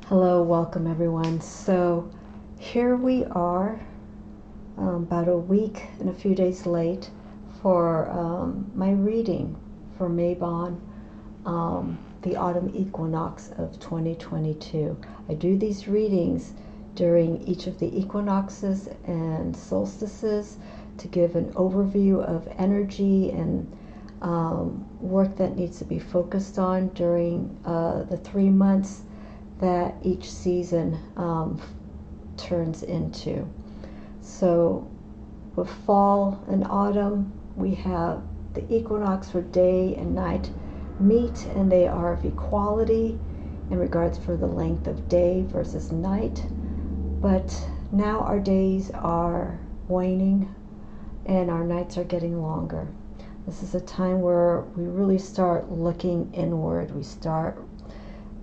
Hello, welcome everyone. So here we are, about a week and a few days late for my reading for Mabon, the Autumn Equinox of 2022. I do these readings during each of the equinoxes and solstices to give an overview of energy and work that needs to be focused on during the 3 months that each season turns into. So with fall and autumn, we have the equinox where day and night meet, and they are of equality in regards for the length of day versus night. But now our days are waning and our nights are getting longer. This is a time where we really start looking inward. We start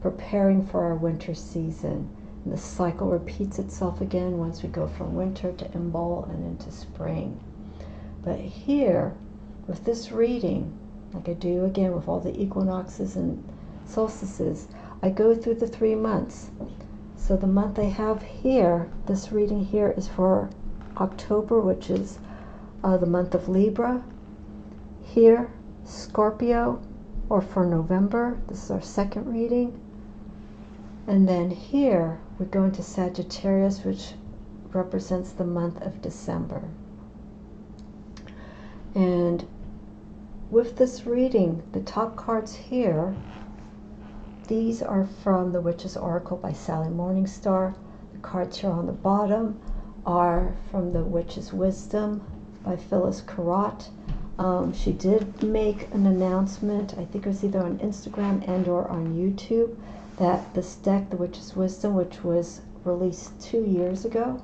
preparing for our winter season. And the cycle repeats itself again once we go from winter to Imbolc and into spring. But here, with this reading, like I do again with all the equinoxes and solstices, I go through the 3 months. So the month I have here, this reading here is for October, which is the month of Libra. Here, Scorpio, or for November, this is our second reading. And then here we go into Sagittarius, which represents the month of December. And with this reading, the top cards here, these are from the Witch's Oracle by Sally Morningstar. The cards here on the bottom are from the Witch's Wisdom by Phyllis Curott. She did make an announcement, I think it was either on Instagram and or on YouTube, that this deck, the Witch's Wisdom, which was released 2 years ago,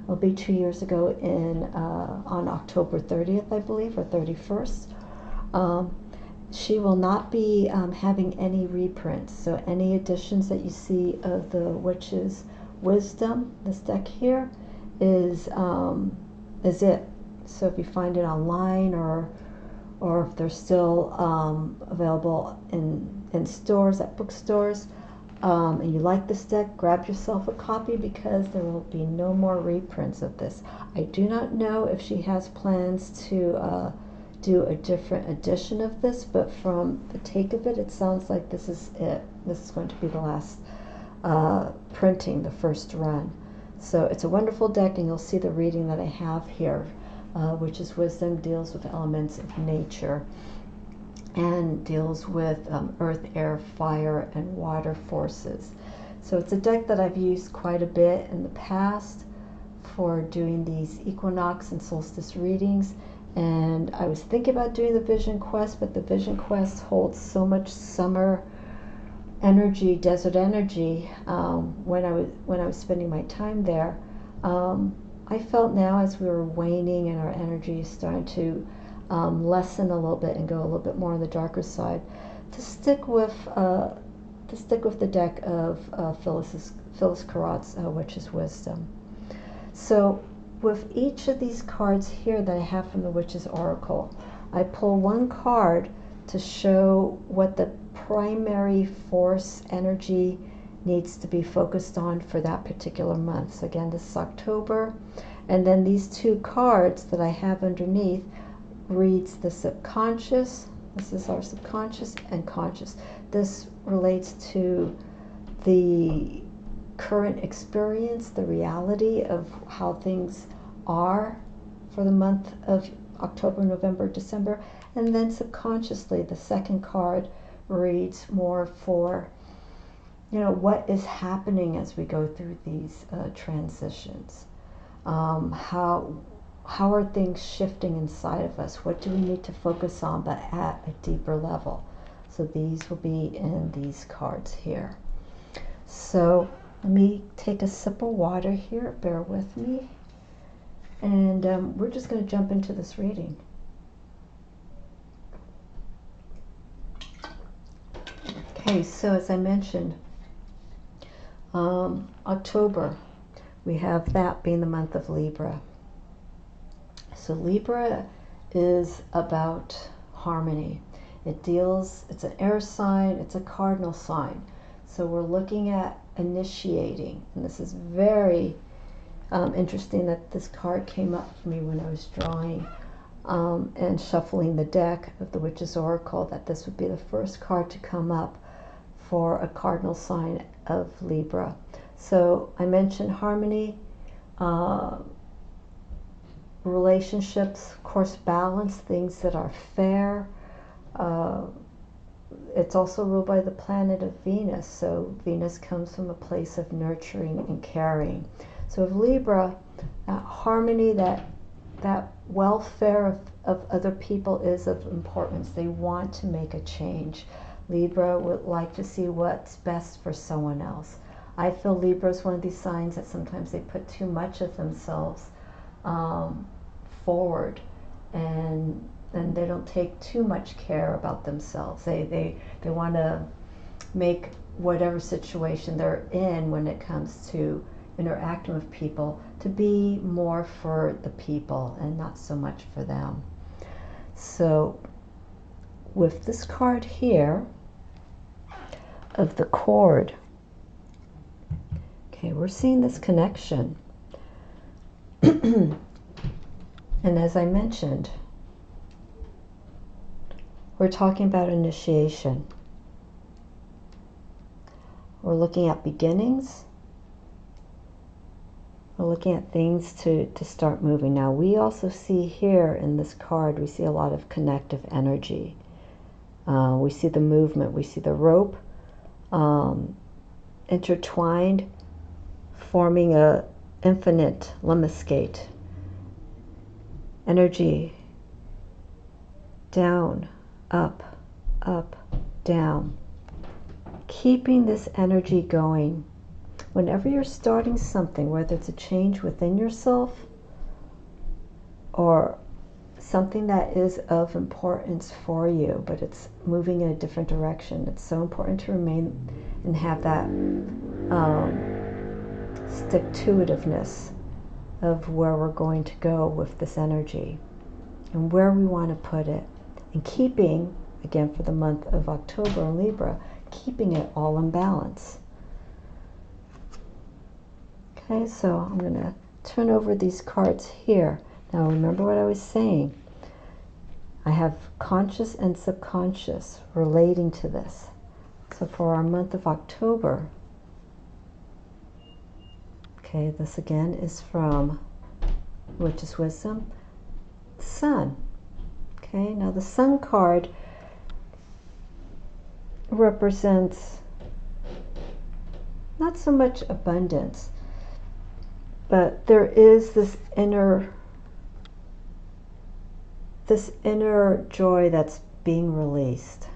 will be 2 years ago on October 30th, I believe, or 31st. She will not be having any reprints. So any editions that you see of the Witch's Wisdom, this deck here, is it. So if you find it online or if they're still available in stores, at bookstores, and you like this deck, grab yourself a copy because there will be no more reprints of this. I do not know if she has plans to do a different edition of this, but from the take of it, it sounds like this is it. This is going to be the last printing, the first run. So it's a wonderful deck, and you'll see the reading that I have here. Witch's Wisdom deals with elements of nature and deals with earth, air, fire, and water forces. So it's a deck that I've used quite a bit in the past for doing these equinox and solstice readings. And I was thinking about doing the Vision Quest, but the Vision Quest holds so much summer energy, desert energy. When I was spending my time there, I felt now as we were waning and our energy is starting to lessen a little bit and go a little bit more on the darker side, to stick with the deck of Phyllis Curott's Witch's Wisdom. So with each of these cards here that I have from the Witch's Oracle, I pull one card to show what the primary force energy needs to be focused on for that particular month. So again, this is October, and then these 2 cards that I have underneath reads the subconscious. This is our subconscious and conscious. This relates to the current experience, the reality of how things are for the month of October, November, December. And then subconsciously, the second card reads more for, what is happening as we go through these transitions. How are things shifting inside of us? What do we need to focus on, but at a deeper level? So these will be in these cards here. So let me take a sip of water here. Bear with me. And we're just going to jump into this reading. Okay, so as I mentioned, October, we have that being the month of Libra. So Libra is about harmony. It's an air sign, it's a cardinal sign. So we're looking at initiating. And this is very interesting that this card came up for me when I was drawing and shuffling the deck of the Witch's Oracle, that this would be the first card to come up for a cardinal sign of Libra. So I mentioned harmony, relationships, of course, balance, things that are fair. It's also ruled by the planet of Venus, so Venus comes from a place of nurturing and caring. So of Libra, that harmony, that welfare of other people is of importance. They want to make a change. Libra would like to see what's best for someone else. I feel Libra is one of these signs that sometimes they put too much of themselves forward, and they don't take too much care about themselves. They want to make whatever situation they're in when it comes to interacting with people to be more for the people and not so much for them. So with this card here of the cord, okay, we're seeing this connection. And as I mentioned, we're talking about initiation. We're looking at beginnings. We're looking at things to start moving. Now, we also see here in this card, we see a lot of connective energy. We see the movement. We see the rope intertwined, forming a infinite lemniscate. Energy down, up, up, down. Keeping this energy going. Whenever you're starting something, whether it's a change within yourself or something that is of importance for you, but it's moving in a different direction, it's so important to remain and have that stick-to-itiveness of where we're going to go with this energy and where we want to put it. And keeping, again for the month of October in Libra, keeping it all in balance. Okay, so I'm going to turn over these cards here. Now remember what I was saying. I have conscious and subconscious relating to this. So for our month of October, okay, this again is from Witch's Wisdom, Sun. Okay, now the Sun card represents not so much abundance, but there is this inner joy that's being released,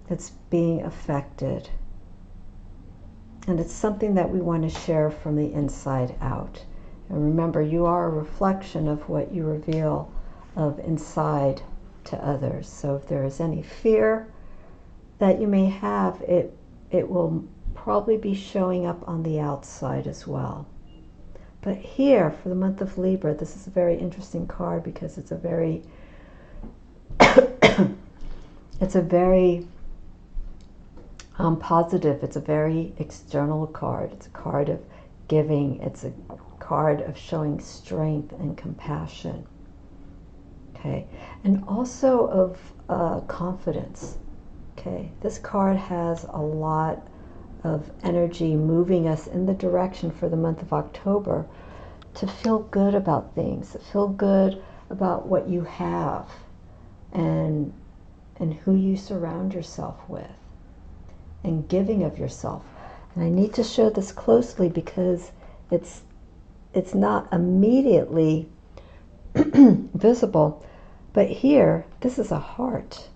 that's being affected, and it's something that we want to share from the inside out. And remember, you are a reflection of what you reveal of inside to others. So if there is any fear that you may have, it will probably be showing up on the outside as well. But here, for the month of Libra, this is a very interesting card because it's a very it's a very positive, it's a very external card. It's a card of giving. It's a card of showing strength and compassion. Okay, and also of confidence. Okay, this card has a lot of energy moving us in the direction for the month of October to feel good about things, to feel good about what you have and who you surround yourself with, and giving of yourself. And I need to show this closely because it's not immediately visible, but here, this is a heart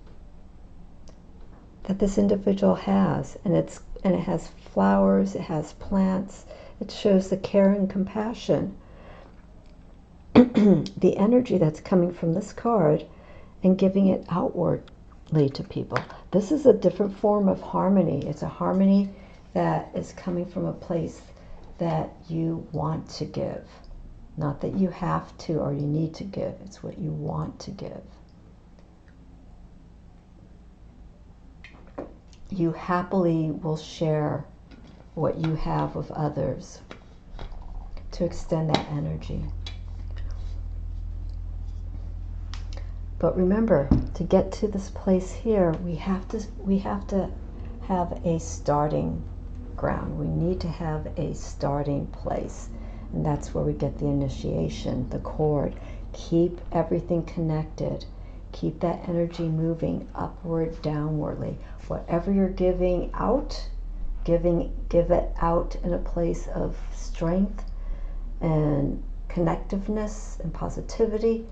that this individual has, and it has flowers, it has plants. It shows the care and compassion, the energy that's coming from this card, and giving it outwardly to people. This is a different form of harmony. It's a harmony that is coming from a place that you want to give, not that you have to or you need to give. It's what you want to give. You happily will share what you have with others, to extend that energy. But remember, to get to this place here, we have to have a starting ground. We need to have a starting place. And that's where we get the initiation, the cord. Keep everything connected. Keep that energy moving upward, downwardly. Whatever you're giving out, give it out in a place of strength and connectiveness and positivity.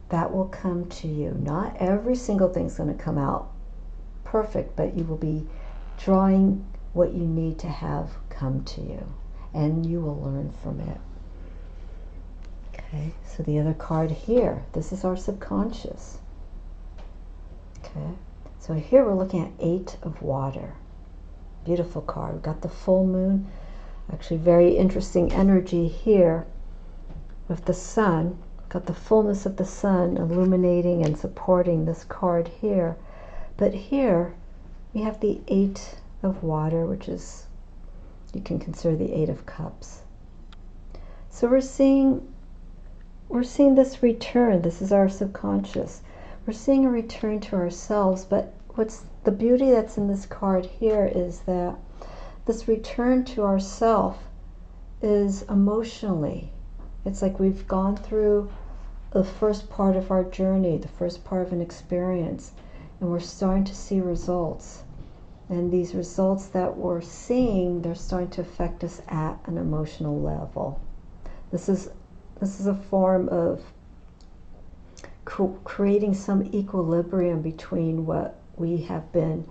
That will come to you. Not every single thing's going to come out perfect, but you will be drawing what you need to have come to you, and you will learn from it. Okay, so the other card here, this is our subconscious. Okay, so here we're looking at 8 of water. Beautiful card. We've got the full moon. Actually, very interesting energy here with the sun. Got the fullness of the sun illuminating and supporting this card here. But here we have the 8 of water, which is, you can consider the 8 of cups. So we're seeing this return. This is our subconscious. We're seeing a return to ourselves, but what's the beauty that's in this card here is that this return to ourself is emotionally. It's like we've gone through the first part of our journey, the first part of an experience, and we're starting to see results. And these results that we're seeing, they're starting to affect us at an emotional level. This is a form of creating some equilibrium between what we have been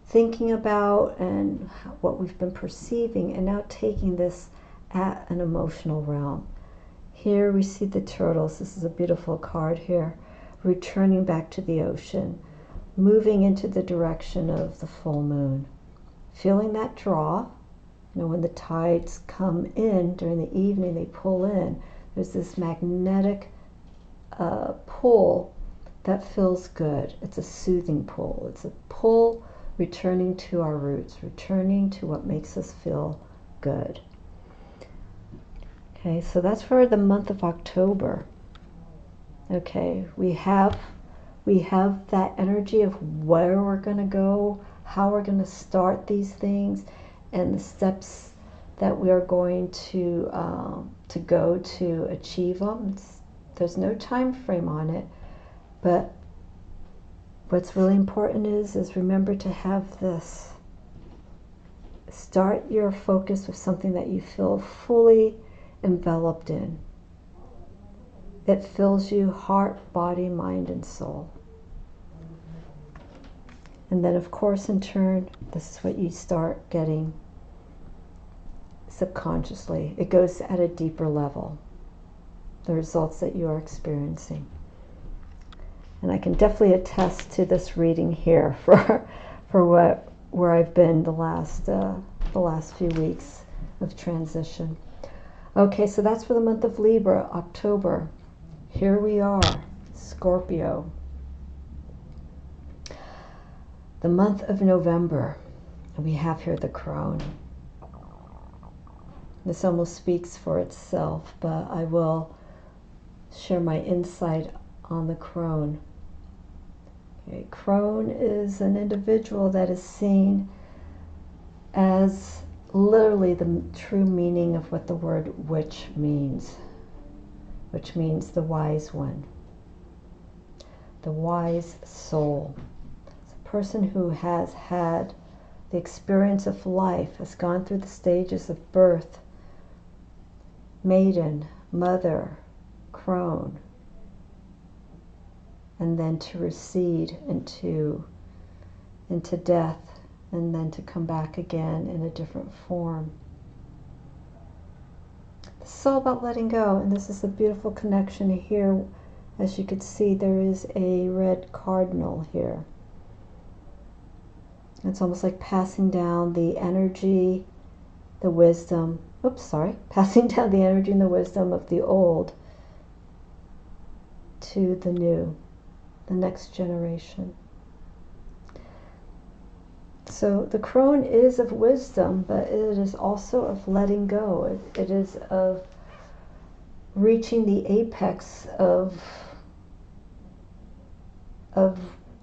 thinking about and what we've been perceiving, and now taking this at an emotional realm. Here we see the turtles. This is a beautiful card here. Returning back to the ocean, moving into the direction of the full moon. Feeling that draw. You know, when the tides come in during the evening, they pull in. There's this magnetic pull that feels good. It's a soothing pull. It's a pull returning to our roots, returning to what makes us feel good. Okay, so that's for the month of October. Okay, we have that energy of where we're going to go, how we're going to start these things, and the steps that we are going to go to achieve them. There's no time frame on it, but what's really important is remember to have this. Start your focus with something that you feel fully enveloped in. It fills you heart, body, mind, and soul. And then, of course, in turn, this is what you start getting subconsciously. It goes at a deeper level, the results that you are experiencing. And I can definitely attest to this reading here for where I've been the last few weeks of transition. Okay, so that's for the month of Libra, October. Here we are, Scorpio. The month of November, and we have here the crone. This almost speaks for itself, but I will share my insight on the crone. Okay, crone is an individual that is seen as literally the true meaning of what the word witch means, which means the wise one, the wise soul. It's a person who has had the experience of life, has gone through the stages of birth, maiden, mother, crone, and then to recede into death, and then to come back again in a different form. This is all about letting go, and this is a beautiful connection here. As you can see, there is a red cardinal here. It's almost like passing down the energy, the wisdom, passing down the energy and the wisdom of the old to the new, the next generation. So the crone is of wisdom, but it is also of letting go. It is of reaching the apex of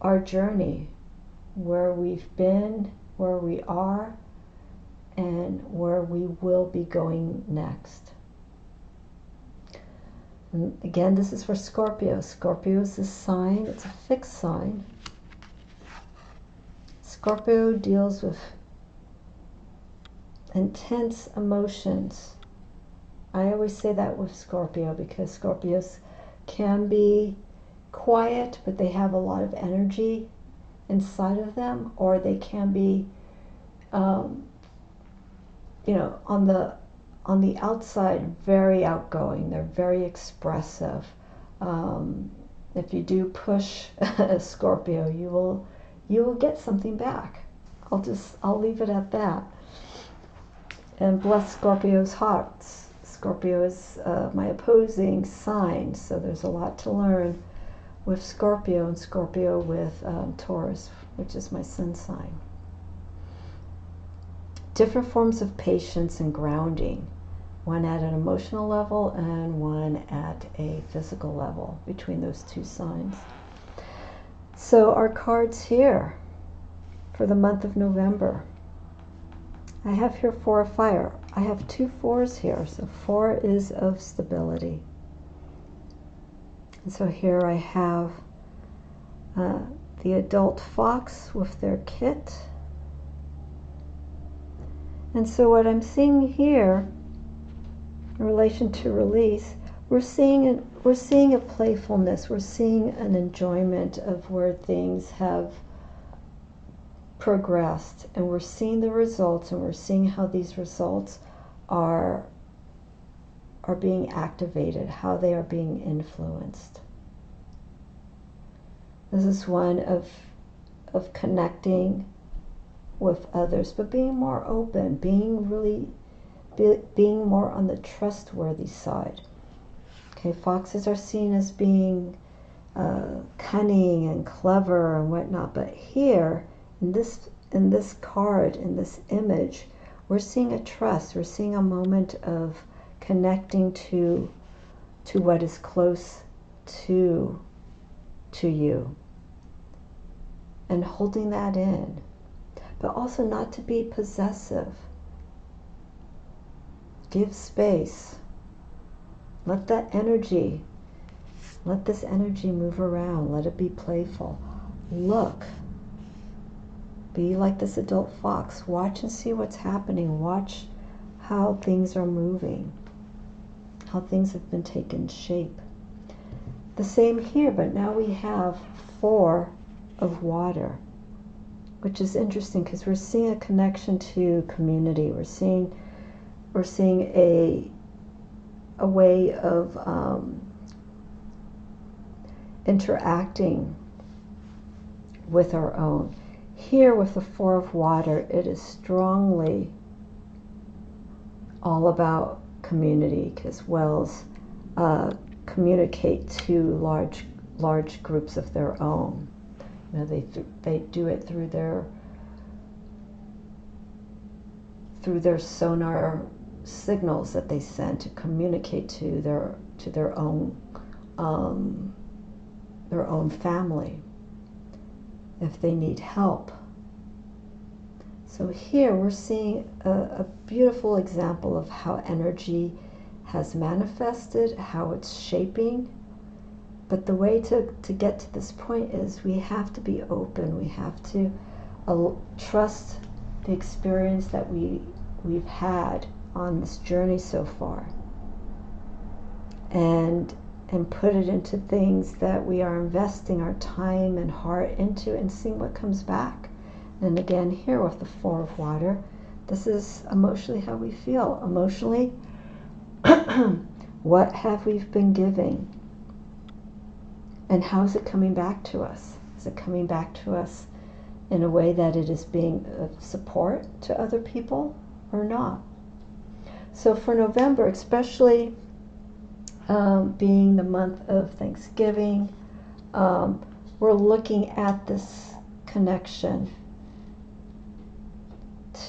our journey, where we've been, where we are, and where we will be going next. And again, this is for Scorpio. Scorpio is a sign, it's a fixed sign. Scorpio deals with intense emotions. I always say that with Scorpio because Scorpios can be quiet, but they have a lot of energy inside of them, or they can be, you know, on the outside, very outgoing. They're very expressive. If you do push a Scorpio, you will get something back. I'll leave it at that. And bless Scorpio's hearts. Scorpio is my opposing sign, so there's a lot to learn with Scorpio, and Scorpio with Taurus, which is my sun sign. Different forms of patience and grounding, one at an emotional level and one at a physical level between those two signs. So our cards here for the month of November. I have here 4 of fire. I have 2 4s here, so 4 is of stability. And so here I have the adult fox with their kit. And so what I'm seeing here in relation to release, we're seeing a playfulness, we're seeing an enjoyment of where things have progressed, and we're seeing the results, and we're seeing how these results are being activated, how they are being influenced. This is one of connecting with others, but being more open, being more on the trustworthy side. Okay, foxes are seen as being cunning and clever and whatnot, but here in this card, in this image, we're seeing a trust. We're seeing a moment of connecting to what is close to you, and holding that in, but also not to be possessive. Give space. Let this energy move around. Let it be playful. Look. Be like this adult fox. Watch and see what's happening. Watch how things are moving, how things have been taken shape. The same here, but now we have 4 of water, which is interesting because we're seeing a connection to community. We're seeing a way of interacting with our own. Here with the 4 of water, it is strongly all about community, because wells communicate to large groups of their own. You know, they do it through their sonar signals that they send to communicate to their own family if they need help. So here we're seeing a beautiful example of how energy has manifested, how it's shaping. But the way to get to this point is we have to be open. We have to trust the experience that we've had on this journey so far, and put it into things that we are investing our time and heart into, and seeing what comes back. And again, here with the 4 of water, this is emotionally how we feel. Emotionally, what have we been giving? And how is it coming back to us? Is it coming back to us in a way that it is being of support to other people or not? So for November, especially being the month of Thanksgiving, we're looking at this connection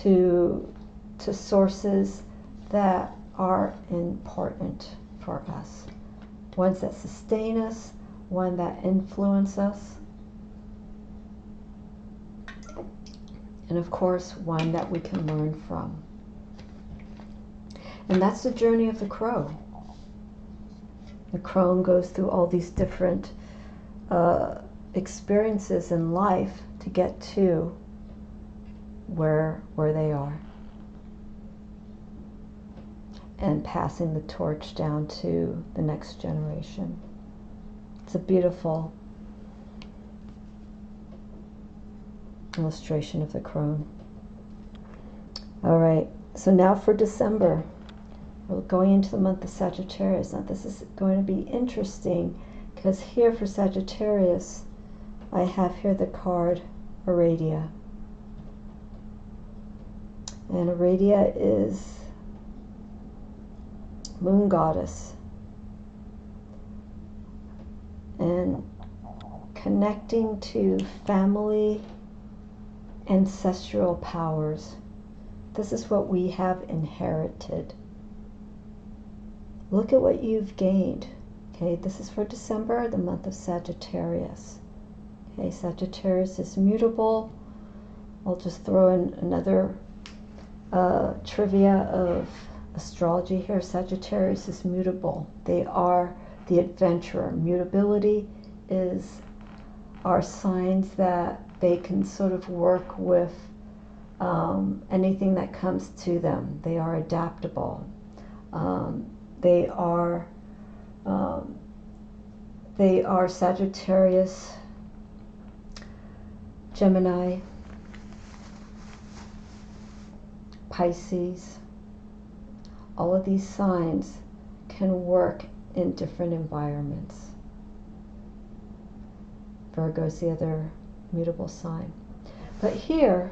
to sources that are important for us, ones that sustain us, one that influence us, and of course one that we can learn from. And that's the journey of the crow. The crone goes through all these different experiences in life to get to where they are, and passing the torch down to the next generation. It's a beautiful illustration of the crone. All right, so now for December. We're going into the month of Sagittarius. Now this is going to be interesting because here for Sagittarius, I have here the card Aradia. And Aradia is moon goddess. And connecting to family, ancestral powers. This is what we have inherited. Look at what you've gained. Okay, this is for December, the month of Sagittarius. Okay, Sagittarius is mutable. I'll just throw in another trivia of astrology here. Sagittarius is mutable. They are the adventurer. Mutability are signs that they can sort of work with anything that comes to them. They are adaptable. They are Sagittarius, Gemini, Pisces. All of these signs can work in different environments. Virgo is the other mutable sign. But here,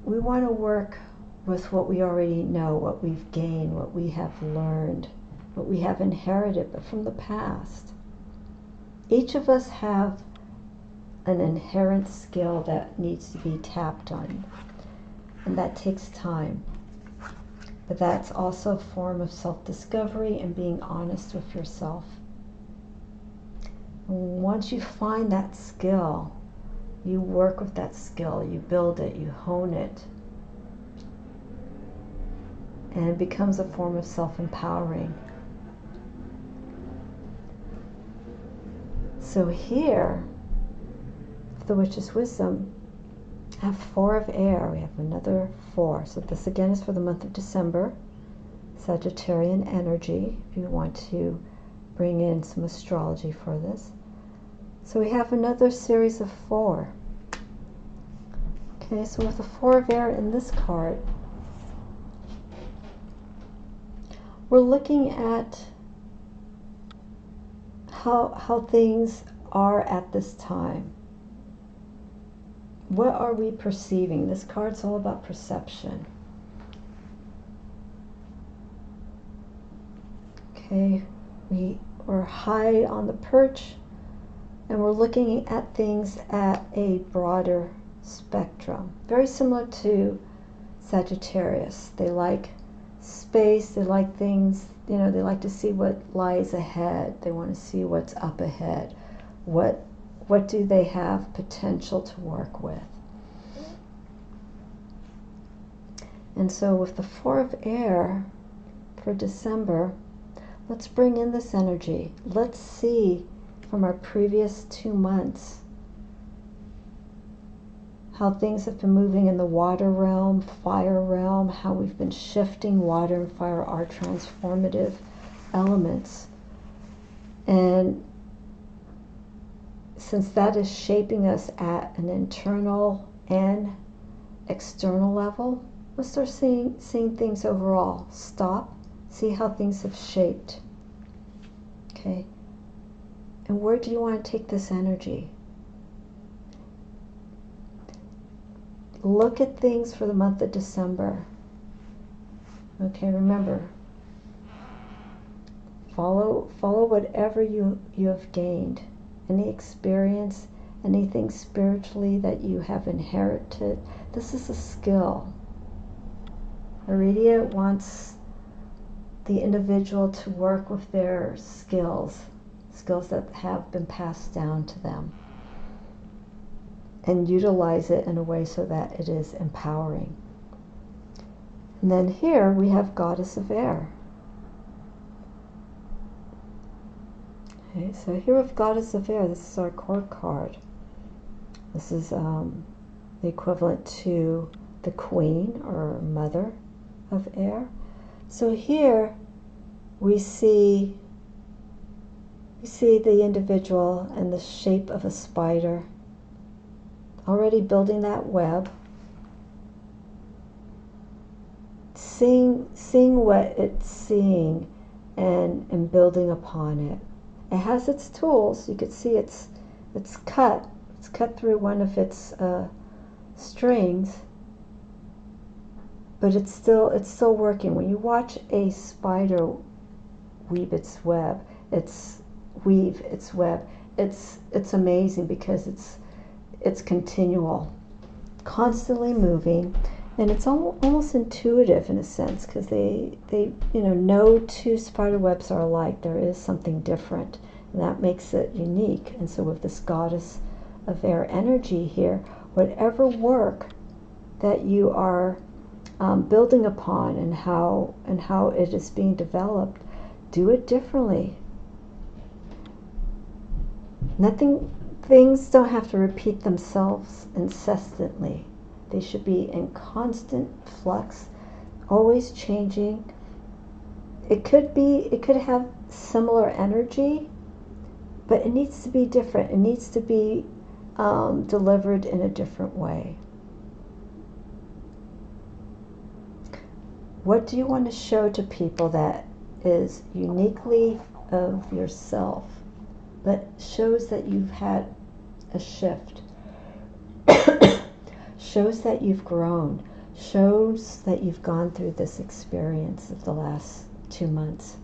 we want to work with what we already know, what we've gained, what we have learned, what we have inherited, but from the past. Each of us have an inherent skill that needs to be tapped on, and that takes time. But that's also a form of self-discovery and being honest with yourself. And once you find that skill, you work with that skill, you build it, you hone it, and it becomes a form of self-empowering. So here, the Witch's Wisdom, I have 4 of air. We have another 4. So this again is for the month of December. Sagittarian energy, if you want to bring in some astrology for this. So we have another series of 4. Okay, so with the 4 of air in this card, we're looking at how things are at this time. What are we perceiving? This card's all about perception. Okay, we're high on the perch, and we're looking at things at a broader spectrum. Very similar to Sagittarius. They like space, they like things, they like to see what lies ahead. They want to see what's up ahead. What do they have potential to work with? And so with the 4 of air for December, let's bring in this energy. Let's see from our previous 2 months how things have been moving in the water realm, fire realm, how we've been shifting. Water and fire are transformative elements. And since that is shaping us at an internal and external level, let's start seeing things overall. Stop, see how things have shaped. Okay. And where do you want to take this energy? Look at things for the month of December. Okay, remember, follow whatever you have gained, any experience, anything spiritually that you have inherited. This is a skill. Iridia wants the individual to work with their skills that have been passed down to them, and utilize it in a way so that it is empowering. And then here we have Goddess of Air. Okay, so here with Goddess of Air, this is our court card. This is the equivalent to the Queen or Mother of Air. So here we see the individual in the shape of a spider, already building that web, seeing what it's seeing and building upon it. It has its tools. You could see it's cut through one of its strings, but it's still working. When you watch a spider weave its web, it's amazing, because it's continual, constantly moving, and it's almost intuitive in a sense, because they no two spider webs are alike. There is something different, and that makes it unique. And so with this Goddess of Air energy here, whatever work that you are building upon and how it is being developed, do it differently. Things don't have to repeat themselves incessantly. They should be in constant flux, always changing. It could have similar energy, but it needs to be different. It needs to be delivered in a different way. What do you want to show to people that is uniquely of yourself, but shows that you've had a shift, shows that you've grown, shows that you've gone through this experience of the last 2 months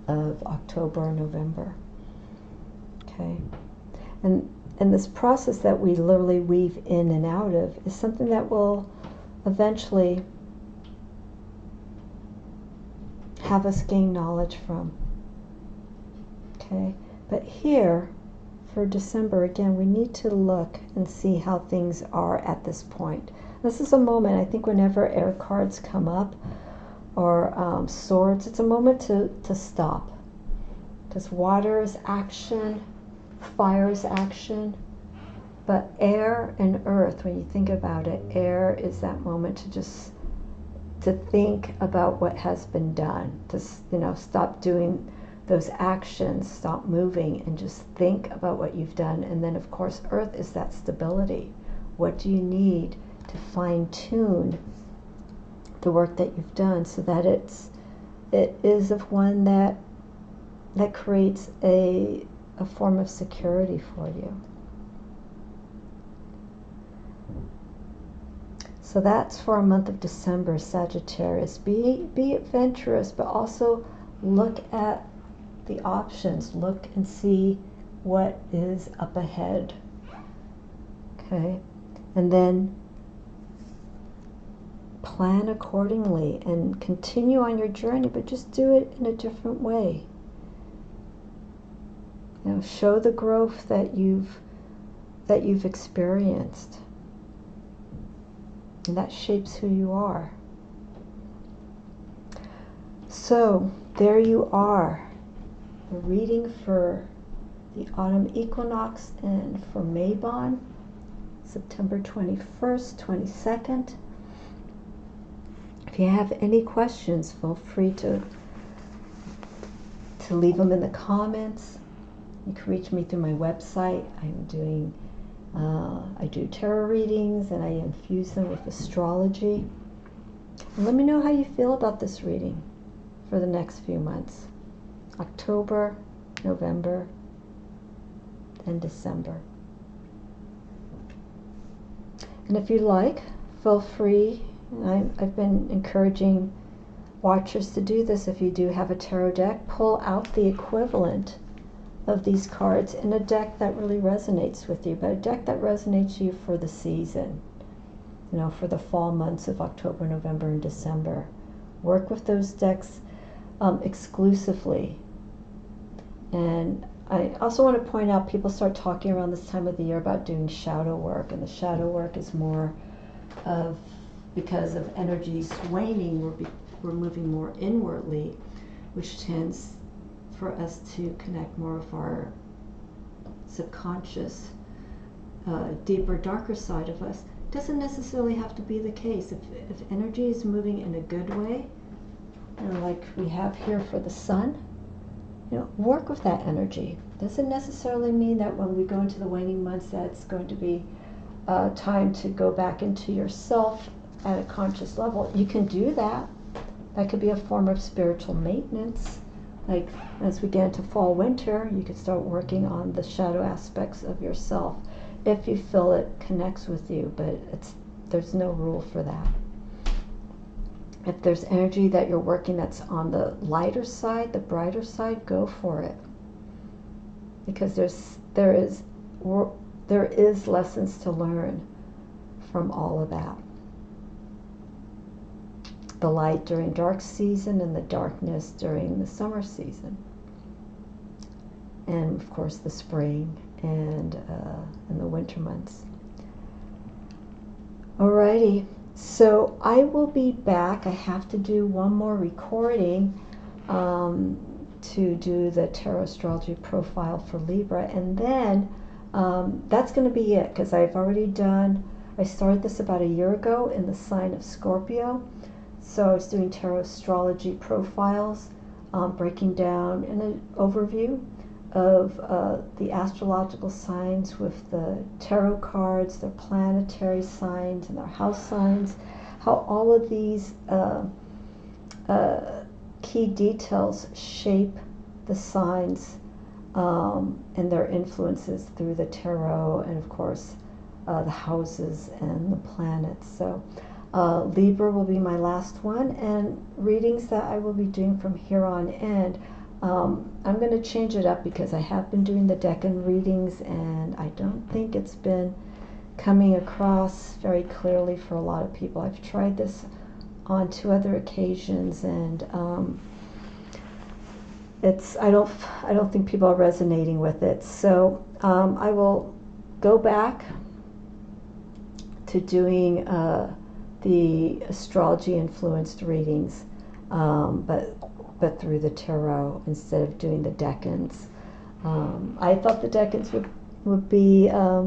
of October and November? Okay, and this process that we literally weave in and out of is something that will eventually have us gain knowledge from. Okay, but here for December, again, we need to look and see how things are at this point. This is a moment, I think, whenever air cards come up, or swords, it's a moment to stop. Because water is action, fire is action, but air and earth, when you think about it, air is that moment to think about what has been done, to stop doing those actions, stop moving, and just think about what you've done. And then of course earth is that stability. What do you need to fine-tune the work that you've done so that it is of one that creates a form of security for you? So that's for a month of December, Sagittarius. Be adventurous, but also look at the options. Look and see what is up ahead. Okay, and then plan accordingly and continue on your journey, but just do it in a different way. Show the growth that you've experienced, and that shapes who you are. So there you are, the reading for the Autumn Equinox and for Mabon, September 21st, 22nd. If you have any questions, feel free to leave them in the comments. You can reach me through my website. I do tarot readings, and I infuse them with astrology. And let me know how you feel about this reading for the next few months, October, November, and December. And if you like, feel free. I've been encouraging watchers to do this. If you do have a tarot deck, pull out the equivalent of these cards in a deck that really resonates with you, but a deck that resonates you for the season, you know, for the fall months of October, November, and December. Work with those decks exclusively. And I also want to point out, people start talking around this time of the year about doing shadow work, and the shadow work is more of, because of energies waning, we're moving more inwardly, which tends for us to connect more with our subconscious, deeper, darker side of us. Doesn't necessarily have to be the case. If energy is moving in a good way, you know, like we have here for the sun, you know, work with that energy. Doesn't necessarily mean that when we go into the waning months that's going to be time to go back into yourself at a conscious level. You can do that. That could be a form of spiritual maintenance. Like as we get into fall, winter, you could start working on the shadow aspects of yourself if you feel it connects with you, but there's no rule for that. If there's energy that you're working that's on the lighter side, the brighter side, go for it. Because there is lessons to learn from all of that. The light during dark season and the darkness during the summer season. And of course the spring and the winter months. Alrighty, so I will be back. I have to do one more recording to do the tarot astrology profile for Libra, and then that's going to be it, because I've already done, I started this about a year ago in the sign of Scorpio. So I was doing tarot astrology profiles, breaking down an overview of the astrological signs with the tarot cards, their planetary signs and their house signs, how all of these key details shape the signs and their influences through the tarot, and of course the houses and the planets. So Libra will be my last one, and readings that I will be doing from here on in, I'm going to change it up because I have been doing the Decan readings and I don't think it's been coming across very clearly for a lot of people. I've tried this on 2 other occasions, and I don't think people are resonating with it. So I will go back to doing the astrology influenced readings, but through the tarot instead of doing the decans. I thought the decans would be a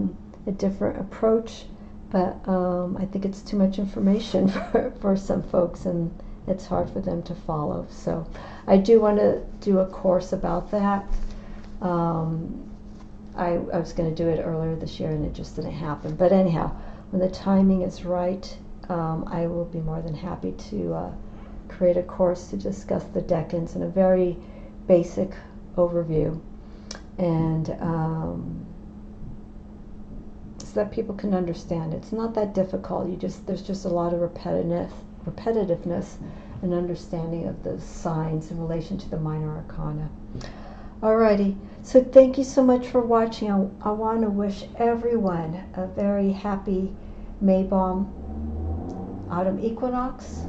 different approach, but I think it's too much information for some folks, and it's hard for them to follow. So I do want to do a course about that. I was going to do it earlier this year and it just didn't happen. But anyhow, when the timing is right, I will be more than happy to create a course to discuss the decans in a very basic overview, and so that people can understand. It's not that difficult. There's just a lot of repetitiveness and understanding of the signs in relation to the minor arcana. Alrighty, so thank you so much for watching. I want to wish everyone a very happy Mabon Autumn Equinox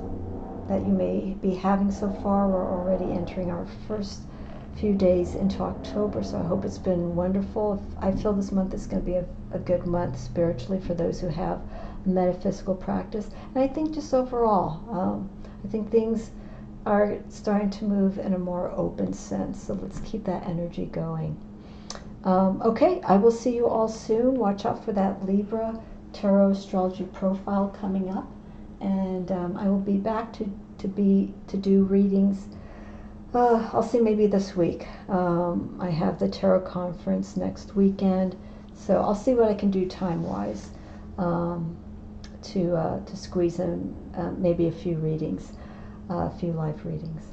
that you may be having so far. We're already entering our first few days into October, so I hope it's been wonderful. I feel this month is going to be a good month spiritually for those who have metaphysical practice. And I think just overall, I think things are starting to move in a more open sense, so let's keep that energy going. Okay, I will see you all soon. Watch out for that Libra Tarot Astrology profile coming up, and I will be back to do readings. I'll see, maybe this week. I have the tarot conference next weekend, so I'll see what I can do time-wise to squeeze in maybe a few readings, a few live readings.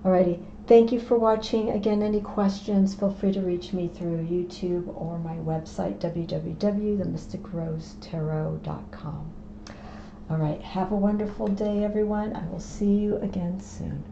Alrighty, thank you for watching. Again, any questions, feel free to reach me through YouTube or my website, www.themysticrosetarot.com. Alright, have a wonderful day, everyone. I will see you again soon.